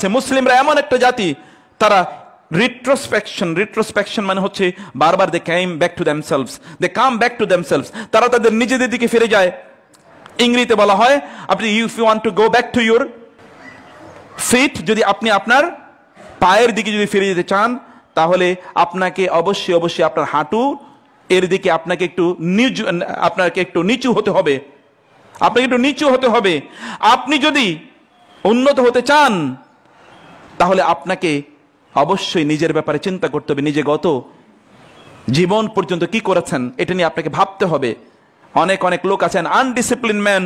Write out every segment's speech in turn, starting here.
মুসলিমরা এমন একটা জাতি, তারা রিট্রোস্পেকশন মানে হচ্ছে বারবার দে কাম ব্যাক টু দেমসেলভস, তারা তাদের নিজেদের দিকে ফিরে যায়। ইংরেজিতে বলা হয় আপনি if you want to go back to your feet, যদি আপনি আপনার পায়ের দিকে যদি ফিরে যেতে চান, তাহলে আপনাকে অবশ্যই আপনার হাঁটু এর দিকে আপনাকে একটু নিচু হতে হবে, আপনি যদি উন্নত হতে চান তাহলে আপনাকে অবশ্যই নিজের ব্যাপারে চিন্তা করতে হবে, নিজে গত জীবন পর্যন্ত কি করেছেন এটা নিয়ে আপনাকে ভাবতে হবে। অনেক লোক আছেন, আনডিসিপ্লিন man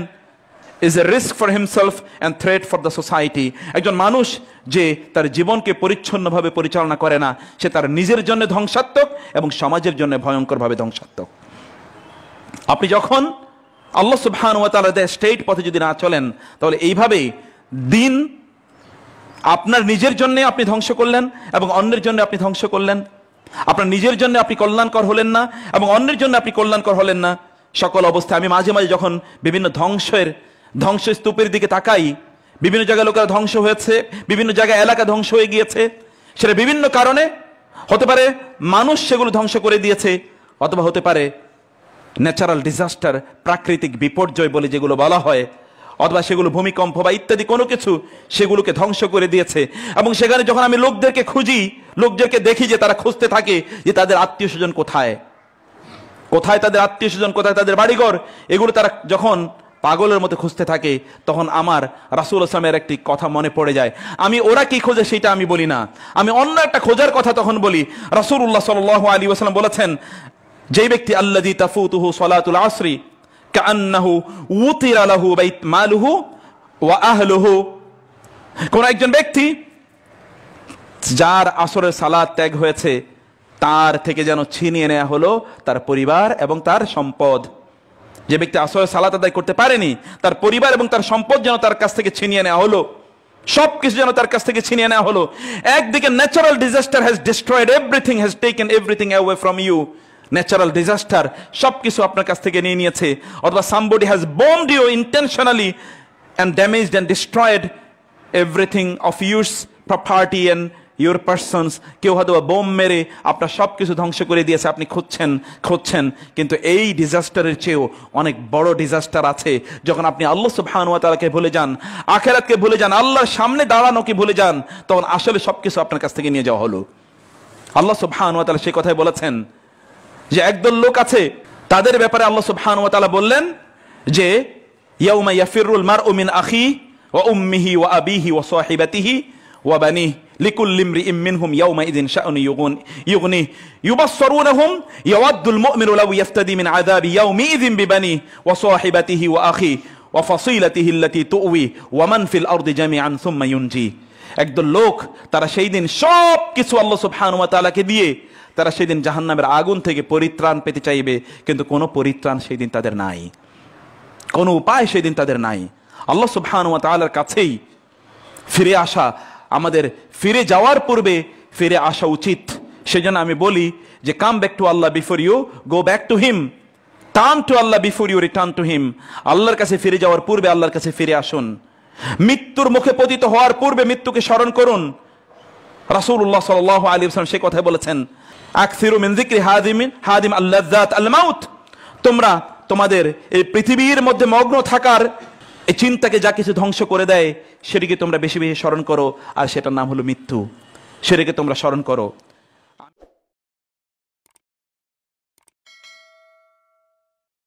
is a risk for himself and threat for the society। একজন মানুষ যে তার জীবনকে পরিচ্ছন্নভাবে পরিচালনা করে না, সে তার নিজের জন্য ধ্বংসাত্মক এবং সমাজের জন্য ভয়ঙ্করভাবে ধ্বংসাত্মক। আপনি যখন আল্লাহ সুবহানাহু ওয়া তাআলার স্টেট পথে যদি না চলেন, তাহলে এইভাবেই দিন আপনার নিজের জন্য আপনি ধ্বংস করলেন এবং অন্যের জন্য আপনি ধ্বংস করলেন। আপনার নিজের জন্য আপনি কল্যাণকর হলেন না এবং অন্যের জন্য আপনি কল্যাণকর হলেন না। সকল অবস্থায় আমি মাঝে মাঝে যখন বিভিন্ন ধ্বংসস্তূপের দিকে তাকাই, বিভিন্ন জায়গায় লোকেরা ধ্বংস হয়েছে, বিভিন্ন জায়গায় এলাকা ধ্বংস হয়ে গিয়েছে, সেটা বিভিন্ন কারণে হতে পারে, মানুষ সেগুলো ধ্বংস করে দিয়েছে, অথবা হতে পারে ন্যাচারাল ডিজাস্টার, প্রাকৃতিক বিপর্যয় বলে যেগুলো বলা হয়, অথবা সেগুলো ভূমিকম্প বা ইত্যাদি কোনো কিছু সেগুলোকে ধ্বংস করে দিয়েছে। এবং সেখানে যখন আমি লোকদেরকে খুঁজি, লোকদেরকে দেখি যে তারা খুঁজতে থাকে যে তাদের আত্মীয় স্বজন কোথায় তাদের আত্মীয় স্বজন কোথায়, তাদের বাড়িঘর, এগুলো তারা যখন পাগলের মতো খুঁজতে থাকে, তখন আমার রাসূল সাল্লাল্লাহু একটি কথা মনে পড়ে যায়। আমি ওরা কি খোঁজে সেটা আমি বলি না, আমি অন্য একটা খোঁজার কথা তখন বলি। রাসূলুল্লাহ সাল্লাল্লাহু আলাইহি ওয়াসাল্লাম বলেছেন, যেই ব্যক্তি আল্লাযী তাফুতুহু সালাতুল আসরি কাআন্নাহু উতিরা লাহু বাইত মালুহু ওয়া আহলুহু, কোন একজন ব্যক্তি যার আসরের সালাত ত্যাগ হয়েছে, তার থেকে যেন ছিনিয়ে নেওয়া হলো তার পরিবার এবং তার সম্পদ। যে ব্যক্তি আসরের সালাত আদায় করতে পারেনি, তার পরিবার এবং তার সম্পদ যেন তার কাছ থেকে ছিনিয়ে নেওয়া হলো, সবকিছু যেন তার কাছ থেকে ছিনিয়ে নেওয়া হলো। একদিকে natural disaster has destroyed everything, has taken everything away from you. Natural disaster সবকিছু আপনার কাছ থেকে নিয়ে নিয়েছে, অথবা somebody has bombed you intentionally and damaged and destroyed everything of yours property and your persons. কেউ হয়তো বোম মেরে আপনার সবকিছু ধ্বংস করে দিয়েছে, আপনি খুঁজছেন, কিন্তু এই ডিজাস্টারের চেয়েও অনেক বড় ডিজাস্টার আছে। যখন আপনি আল্লাহ সুবহানাহু ওয়া তাআলাকে ভুলে যান, আখিরাতকে ভুলে যান, আল্লাহর সামনে দাঁড়ানোকে ভুলে যান, তখন আসলে সবকিছু আপনার কাছ থেকে নিয়ে যাওয়া হলো। আল্লাহ সুবহানাহু ওয়া তাআলা সেই কথাই বলেছেন যে একদল লোক আছে, তাদের ব্যাপারে আল্লাহ সুবহানাহু ওয়া তাআলা বললেন যে ইয়াউমা ইয়াফিরুল মারউ মিন আখিহি ওয়া উম্মিহি ওয়া আবিহি ওয়া সাহিবাতিহি ওয়া বানিহি লিকুল্লি ইমরিইম মিনহুম ইয়াউমাইযিন শা'নুন ইউগনিহি ইউবাসসিরুনহুম ইয়াওয়াদ্দুল মুমিনু লাউ ইয়াফতাদি মিন আযাবি ইয়াউমিইযিন বিবানিহি ওয়া সাহিবাতিহি ওয়া আখিহি ওয়া ফাসিলাতিহি আল্লাতী তু'ওয়ি ওয়া মান ফিল আরদি জামিআন সুম্মা ইউনজি। একদল লোক, তারা সেই দিন সব কিছু আল্লাহ সুবহানাহু ওয়া তাআলাকে দিয়ে তারা সেই দিন জাহান্নামের আগুন থেকে পরিত্রাণ পেতে চাইবে, কিন্তু কোনো পরিত্রাণ সেই দিন তাদের নাই, কোনো উপায় সেই দিন তাদের নাই। আল্লাহ সুবহানাহু ওয়া তাআলার কাছেই ফিরে আসা, আমাদের ফিরে যাওয়ার পূর্বে ফিরে আসা উচিত। সেজন্য আমি বলি যে come back to Allah before you go back to him, turn to Allah before you return to him. আল্লাহর কাছে ফিরে যাওয়ার পূর্বে আল্লাহর কাছে ফিরে আসুন। মৃত্যুর মুখে পতিত হওয়ার পূর্বে মৃত্যুকে স্মরণ করুন। রাসূলুল্লাহ সাল্লাল্লাহু আলাইহি ওয়াসাল্লাম সেই কথাই বলেছেন, আকসিরু মিন যিকরি হাদিম আল-লাযযাত আল-মাউত। তোমরা তোমাদের এই পৃথিবীর মধ্যে মগ্ন থাকার এই চিন্তাকে যা কিছু ধ্বংস করে দেয়, সেটিকে তোমরা বেশি বেশি স্মরণ করো, আর সেটার নাম হলো মৃত্যু, সেটাকে তোমরা স্মরণ করো।